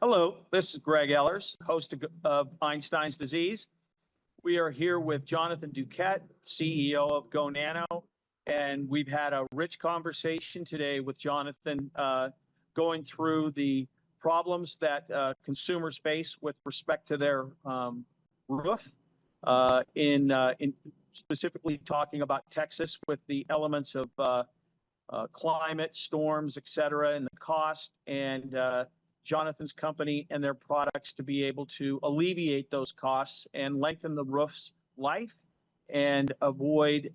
Hello, this is Greg Ehlers, host of Einstein's Disease. We are here with Jonathan Duquette, CEO of GoNano, and we've had a rich conversation today with Jonathan going through the problems that consumers face with respect to their roof, in specifically talking about Texas with the elements of climate, storms, et cetera, and the cost, and Jonathan's company and their products to be able to alleviate those costs and lengthen the roof's life and avoid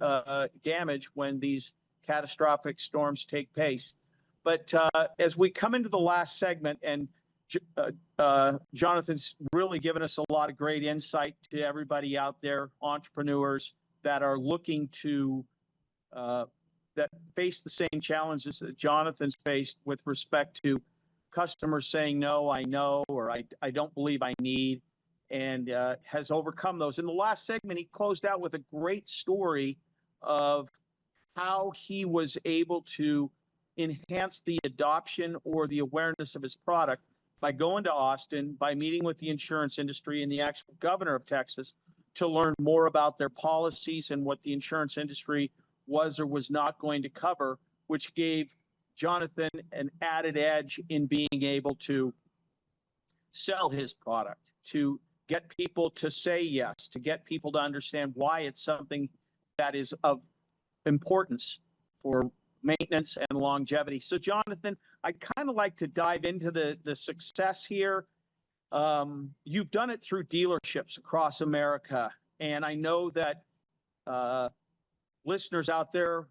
damage when these catastrophic storms take place. But as we come into the last segment, and Jonathan's really given us a lot of great insight to everybody out there, entrepreneurs that are looking to that face the same challenges that Jonathan's faced with respect to customers saying, no, I know, or I don't believe I need, and has overcome those. In the last segment, he closed out with a great story of how he was able to enhance the adoption or the awareness of his product by going to Austin, by meeting with the insurance industry and the actual governor of Texas to learn more about their policies and what the insurance industry was or was not going to cover, which gave Jonathan an added edge in being able to sell his product, to get people to say yes, to get people to understand why it's something that is of importance for maintenance and longevity. So Jonathan, I'd kind of like to dive into the success here. You've done it through dealerships across America, and I know that listeners out there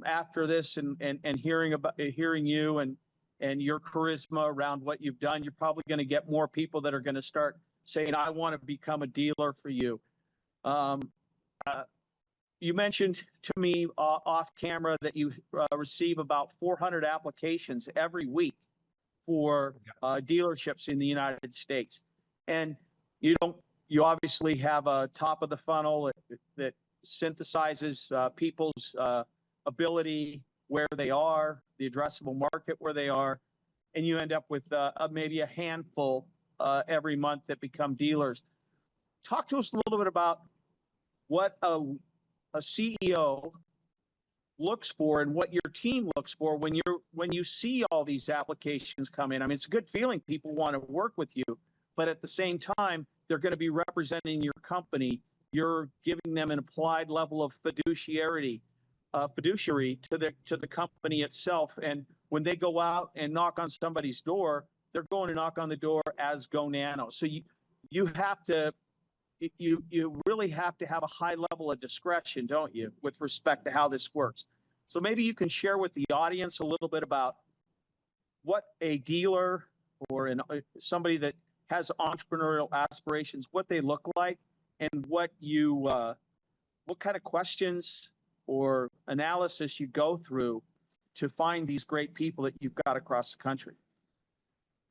after this and hearing you and your charisma around what you've done, you're probably going to get more people that are going to start saying, I want to become a dealer for you. You mentioned to me off camera that you receive about 400 applications every week for dealerships in the United States. And you obviously have a top of the funnel that synthesizes people's ability where they are, the addressable market where they are, and you end up with maybe a handful every month that become dealers. Talk to us a little bit about what a CEO looks for and what your team looks for when you see all these applications come in. I mean, it's a good feeling people want to work with you, but at the same time, they're going to be representing your company. You're giving them an applied level of fiduciary to the company itself. And when they go out and knock on somebody's door, they're going to knock on the door as GoNano. So you really have to have a high level of discretion, don't you, with respect to how this works. So maybe you can share with the audience a little bit about what a dealer or somebody that has entrepreneurial aspirations, what they look like, and what kind of questions or analysis you go through to find these great people that you've got across the country.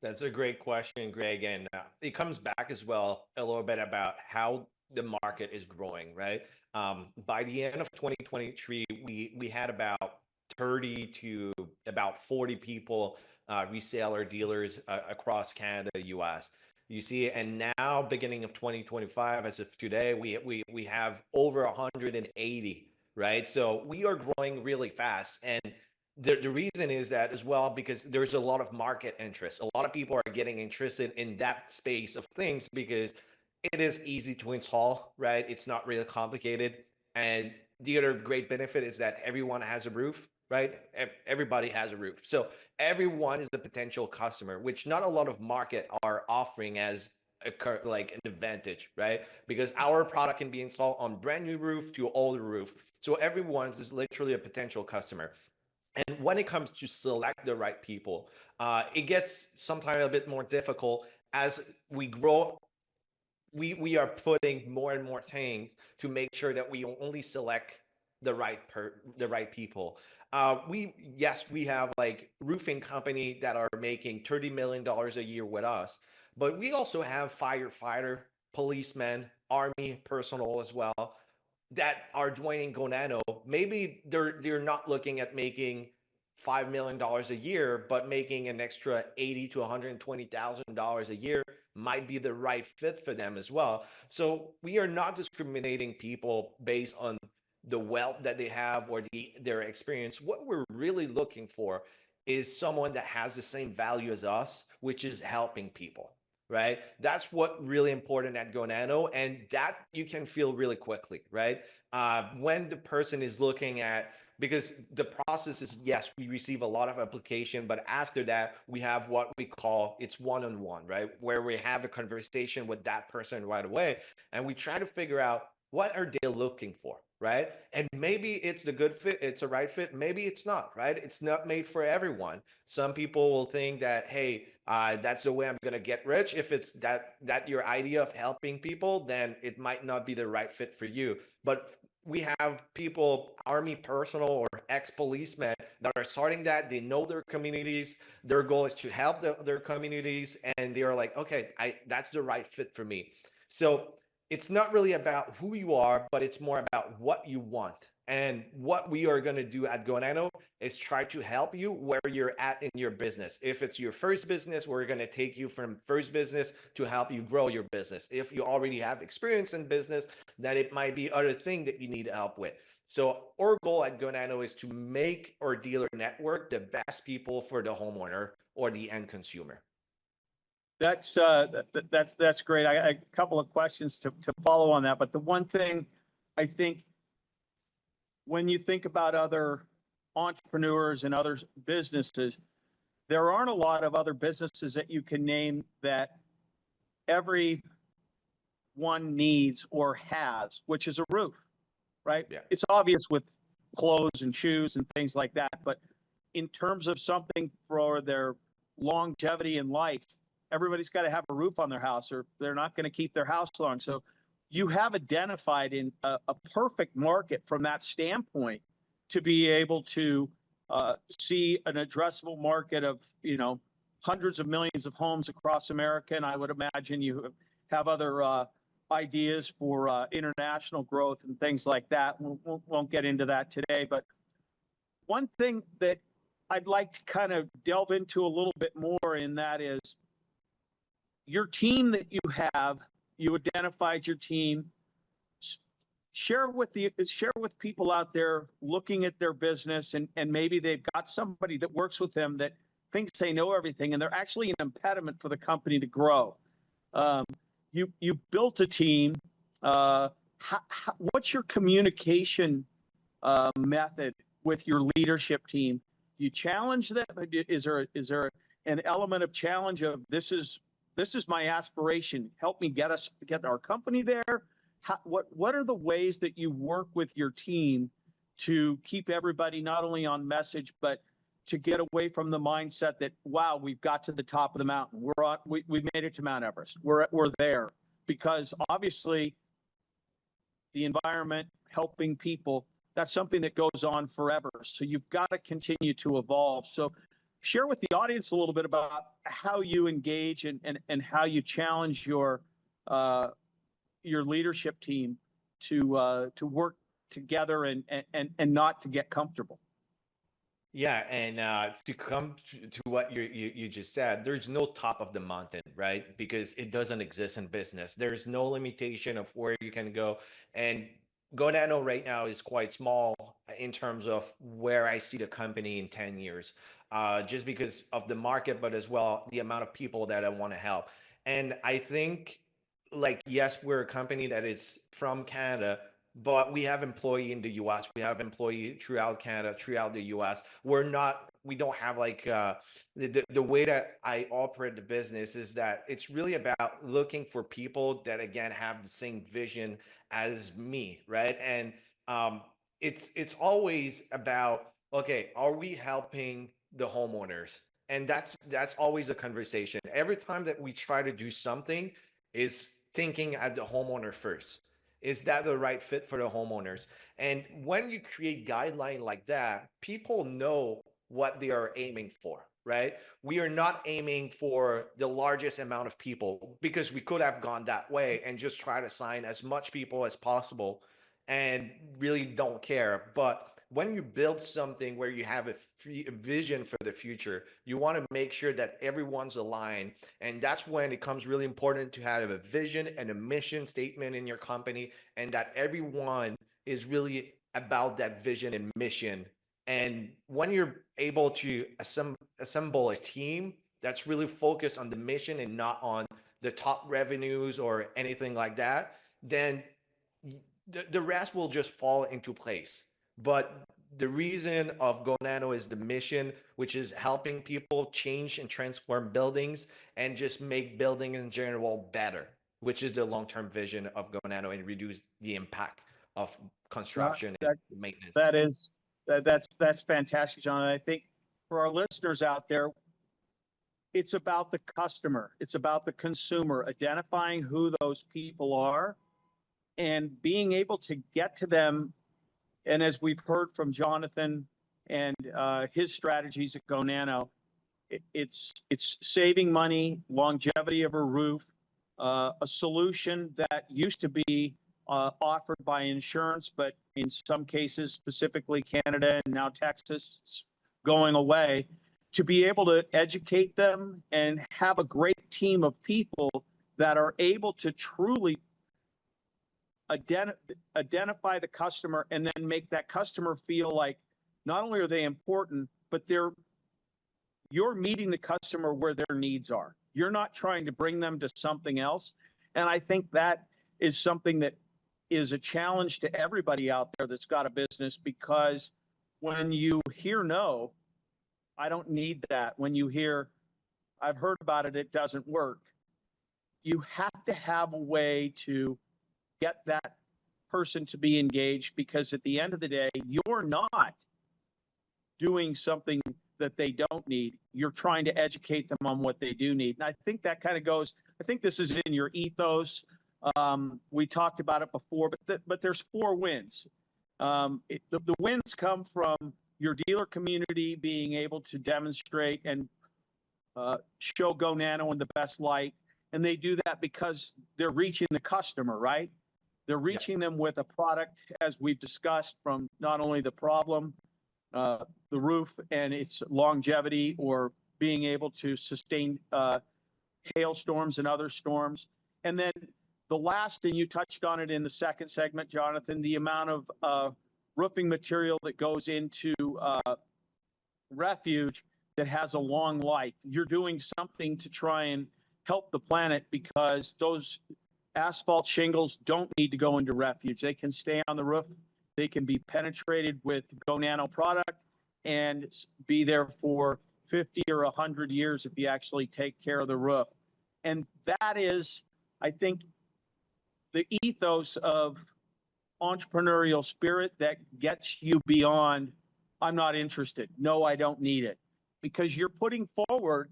That's a great question, Greg. And it comes back as well a little bit about how the market is growing, right? By the end of 2023, we had about 30 to about 40 people, reseller dealers across Canada, US. You see, and now beginning of 2025, as of today, we have over 180, right? So we are growing really fast. And the reason is that as well, because there's a lot of market interest. A lot of people are getting interested in that space of things because it is easy to install, right? It's not really complicated. And the other great benefit is that everyone has a roof, right? Everybody has a roof. So everyone is a potential customer, which not a lot of market are offering as like an advantage, right? Because our product can be installed on brand new roof to old roof. So everyone is literally a potential customer. And when it comes to select the right people, it gets sometimes a bit more difficult as we grow. We are putting more and more things to make sure that we only select the right people. We have like roofing company that are making $30 million a year with us, but we also have firefighter, policemen, army personnel as well that are joining GoNano. Maybe they're not looking at making $5 million a year, but making an extra 80 to $120,000 a year might be the right fit for them as well. So we are not discriminating people based on the wealth that they have or their experience. What we're really looking for is someone that has the same value as us, which is helping people, right? That's what really important at GoNano, and that you can feel really quickly, right? When the person is looking at, because the process is, yes, we receive a lot of application, but after that, we have what we call it's one-on-one, right? Where we have a conversation with that person right away, and we try to figure out what are they looking for, right? And maybe it's the good fit, it's a right fit, maybe it's not, right? It's not made for everyone. Some people will think that, hey, that's the way I'm gonna get rich. If it's that your idea of helping people, then it might not be the right fit for you. But we have people, army personnel or ex-policemen that are starting that. They know their communities. Their goal is to help their communities, and they are like, okay, that's the right fit for me. So it's not really about who you are, but it's more about what you want. And what we are going to do at GoNano is try to help you where you're at in your business. If it's your first business, we're going to take you from first business to help you grow your business. If you already have experience in business, then it might be other thing that you need help with. So our goal at GoNano is to make our dealer network the best people for the homeowner or the end consumer. That's great. I a couple of questions to follow on that, but the one thing I think when you think about other entrepreneurs and other businesses, there aren't a lot of other businesses that you can name that everyone needs or has, which is a roof, right? Yeah. It's obvious with clothes and shoes and things like that, but in terms of something for their longevity in life, everybody's got to have a roof on their house or they're not going to keep their house long. So you have identified in a perfect market from that standpoint to be able to see an addressable market of, hundreds of millions of homes across America. And I would imagine you have other ideas for international growth and things like that. We won't get into that today. But one thing that I'd like to kind of delve into a little bit more in that is your team that you identified your team. Share with people out there looking at their business and maybe they've got somebody that works with them that thinks they know everything and they're actually an impediment for the company to grow. You built a team. What's your communication method with your leadership team? Do you challenge them? Is there an element of challenge of this is my aspiration? Help me get our company there. What are the ways that you work with your team to keep everybody not only on message, but to get away from the mindset that, wow, we've got to the top of the mountain. We've made it to Mount Everest. We're there, because obviously the environment, helping people, that's something that goes on forever. So you've got to continue to evolve. So share with the audience a little bit about how you engage and how you challenge your leadership team to work together and not to get comfortable. Yeah, and to come to what you just said, there's no top of the mountain, right? Because it doesn't exist in business. There's no limitation of where you can go. And GoNano right now is quite small in terms of where I see the company in 10 years, just because of the market, but as well the amount of people that I want to help. And I think, like, yes, we're a company that is from Canada, but we have employee in the US. We have employee throughout Canada, throughout the US. We don't have like the way that I operate the business is that it's really about looking for people that again have the same vision as me, right? And it's always about, okay, are we helping the homeowners? And that's always a conversation. Every time that we try to do something is thinking at the homeowner first. Is that the right fit for the homeowners? And when you create guideline like that, people know what they are aiming for, right? We are not aiming for the largest amount of people, because we could have gone that way and just try to sign as much people as possible and really don't care. But when you build something where you have a vision for the future, you want to make sure that everyone's aligned. And that's when it becomes really important to have a vision and a mission statement in your company, and that everyone is really about that vision and mission. And when you're able to assemble a team that's really focused on the mission and not on the top revenues or anything like that, then the rest will just fall into place. But the reason of GoNano is the mission, which is helping people change and transform buildings and just make buildings in general better, which is the long-term vision of GoNano, and reduce the impact of construction and maintenance. That's fantastic, John. I think for our listeners out there, it's about the customer. It's about the consumer, identifying who those people are and being able to get to them. And as we've heard from Jonathan and his strategies at GoNano, it's saving money, longevity of a roof, a solution that used to be offered by insurance, but in some cases, specifically Canada and now Texas, going away, to be able to educate them and have a great team of people that are able to truly identify the customer and then make that customer feel like not only are they important, but you're meeting the customer where their needs are. You're not trying to bring them to something else. And I think that is something that is a challenge to everybody out there that's got a business, because when you hear no, I don't need that. When you hear, I've heard about it, it doesn't work. You have to have a way to get that person to be engaged, because at the end of the day, you're not doing something that they don't need. You're trying to educate them on what they do need. And I think that kind of goes, I think this is in your ethos. We talked about it before, but there's 4 wins. The wins come from your dealer community being able to demonstrate and show GoNano in the best light. And they do that because they're reaching the customer, right? They're reaching them with a product, as we've discussed, from not only the problem, the roof and its longevity, or being able to sustain hailstorms and other storms. And then the last, and you touched on it in the second segment, Jonathan, the amount of roofing material that goes into refuge that has a long life. You're doing something to try and help the planet, because those asphalt shingles don't need to go into refuge. They can stay on the roof. They can be penetrated with GoNano product and be there for 50 or 100 years if you actually take care of the roof. And that is, I think, the ethos of entrepreneurial spirit that gets you beyond, I'm not interested. No, I don't need it. Because you're putting forward,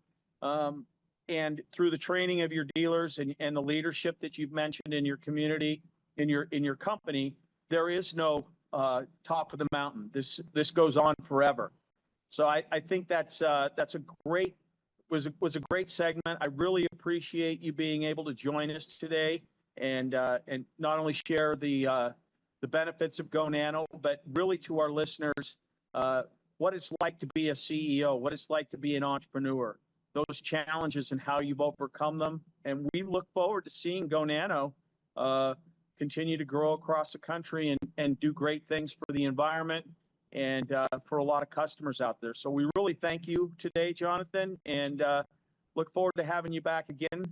and through the training of your dealers and the leadership that you've mentioned in your community, in your company, there is no top of the mountain. This goes on forever. So I think that's a great was a great segment. I really appreciate you being able to join us today and not only share the benefits of GoNano, but really to our listeners, what it's like to be a CEO, what it's like to be an entrepreneur, those challenges and how you've overcome them. And we look forward to seeing GoNano continue to grow across the country and do great things for the environment and for a lot of customers out there. So we really thank you today, Jonathan, and look forward to having you back again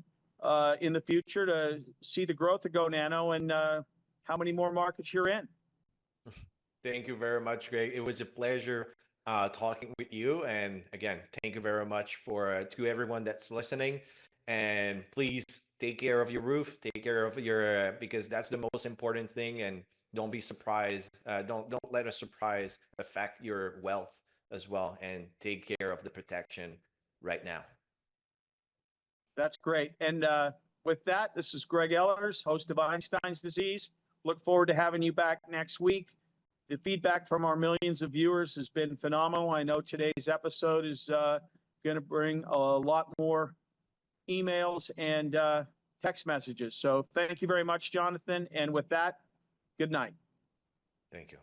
in the future to see the growth of GoNano and how many more markets you're in. Thank you very much, Greg. It was a pleasure talking with you. And again, thank you very much for to everyone that's listening. And please take care of your roof, take care of your because that's the most important thing. And don't be surprised. Don't let a surprise affect your wealth as well. And take care of the protection right now. That's great. And with that, this is Greg Ehlers, host of Einstein's Disease. Look forward to having you back next week. The feedback from our millions of viewers has been phenomenal. I know today's episode is going to bring a lot more emails and text messages. So thank you very much, Jonathan. And with that, good night. Thank you.